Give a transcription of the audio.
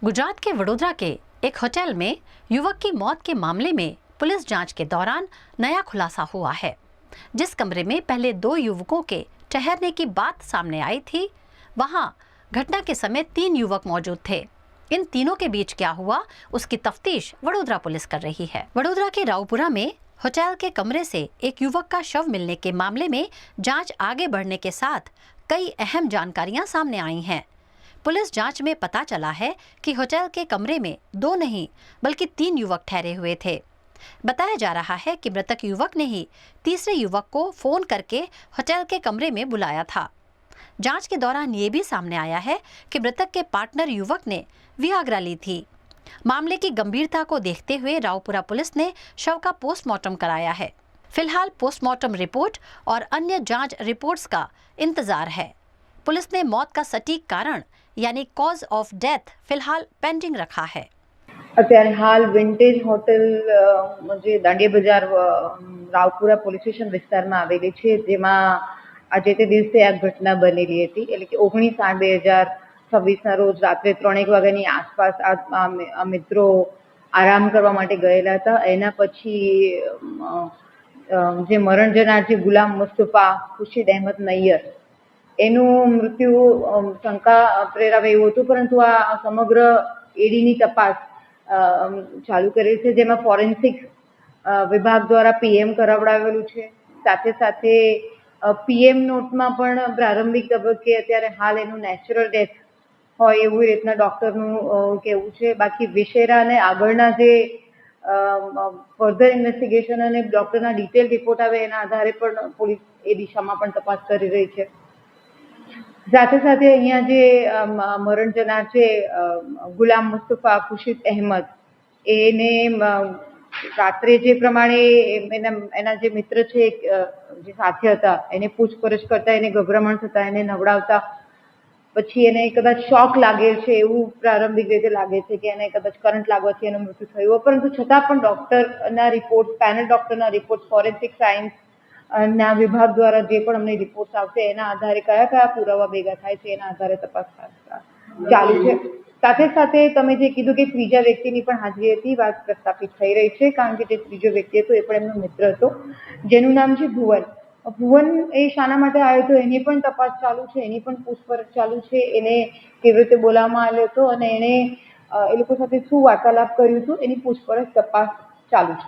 गुजरात के वडोदरा के एक होटल में युवक की मौत के मामले में पुलिस जांच के दौरान नया खुलासा हुआ है। जिस कमरे में पहले 2 युवकों के ठहरने की बात सामने आई थी, वहां घटना के समय 3 युवक मौजूद थे। इन तीनों के बीच क्या हुआ, उसकी तफ्तीश वडोदरा पुलिस कर रही है। वडोदरा के रावपुरा में होटल के कमरे से एक युवक का शव मिलने के मामले में जांच आगे बढ़ने के साथ कई अहम जानकारियां सामने आई हैं। पुलिस जांच में पता चला है कि होटल के कमरे में 2 नहीं बल्कि 3 युवक ठहरे हुए थे। बताया जा रहा है कि मृतक युवक ने ही तीसरे युवक को फोन करके होटल के कमरे में बुलाया था। जांच के दौरान ये भी सामने आया है कि मृतक के पार्टनर युवक ने वियाग्रा ली थी। मामले की गंभीरता को देखते हुए रावपुरा पुलिस ने शव का पोस्टमार्टम कराया है। फिलहाल पोस्टमार्टम रिपोर्ट और अन्य जांच रिपोर्ट्स का इंतजार है। पुलिस ने मौत का सटीक कारण यानी कॉज ऑफ डेथ फिलहाल पेंडिंग रखा है। અત્યારે હાલ વિન્ટેજ હોટેલ જે દાંડિયા બજાર રાવપુરા પોલીસ સ્ટેશન વિસ્તારમાં આવેલી છે, જેમાં આજે તે દિવસે આ ઘટના બનેલી હતી, એટલે કે 19/8/2026ના રોજ રાત્રે 3 વાગ્યાની આસપાસ આ મિત્રો આરામ કરવા માટે ગયેલા હતા। એના પછી જે મરણ જનાર છે ગુલામ મુસ્તફા ખુશીદ અહેમદ નૈયર, એનું મૃત્યુ શંકા પ્રેરાવે એવું હતું, પરંતુ આ સમગ્ર એડીની તપાસ ચાલુ કરેલ છે, જેમાં ફોરેન્સિક વિભાગ દ્વારા પીએમ કરાવડાવેલું છે। સાથે સાથે પીએમ નોટમાં પણ પ્રારંભિક તબક્કે અત્યારે હાલ એનું નેચરલ ડેથ હોય એવું રીતના ડૉક્ટરનું કહેવું છે। બાકી વિશેરા અને આગળના જે ફર્ધર ઇન્વેસ્ટિગેશન અને ડૉક્ટરના ડિટેલ રિપોર્ટ આવે એના આધારે પણ પોલીસ એ દિશામાં પણ તપાસ કરી રહી છે। સાથે સાથે અહીંયા જે મરણ જનાર છે ગુલામ મુસ્તફા ખુશીદ અહેમદ, એને રાત્રે જે પ્રમાણે એના જે મિત્ર છે જે સાથે હતા એને પૂછપરછ કરતા એને ગભરામણ થતા એને નવડાવતા પછી એને કદાચ શોક લાગેલ છે એવું પ્રારંભિક રીતે લાગે છે કે એને કદાચ કરંટ લાગવાથી એનું મૃત્યુ થયું, પરંતુ છતાં પણ ડૉક્ટરના રિપોર્ટ, પેનલ ડૉક્ટરના રિપોર્ટ, ફોરેન્સિક સાયન્સ ના વિભાગ દ્વારા જે પણ અમને રિપોર્ટ્સ આવશે એના આધારે કયા કયા પુરાવા ભેગા થાય છે એના આધારે તપાસ ચાલુ છે। સાથે સાથે તમે જે કીધું કે ત્રીજા વ્યક્તિની પણ હાજરી હતી, વાત પ્રસ્થાપિત થઈ રહી છે, કારણ કે જે ત્રીજો વ્યક્તિ હતો એ પણ એમનો મિત્ર હતો, જેનું નામ છે ભુવન। ભુવન એ શાના માટે આવ્યો હતો એની પણ તપાસ ચાલુ છે, એની પણ પૂછપરછ ચાલુ છે। એને કેવી રીતે બોલાવવામાં આવ્યો હતો અને એણે એ લોકો સાથે શું વાર્તાલાપ કર્યું હતું એની પૂછપરછ તપાસ ચાલુ છે।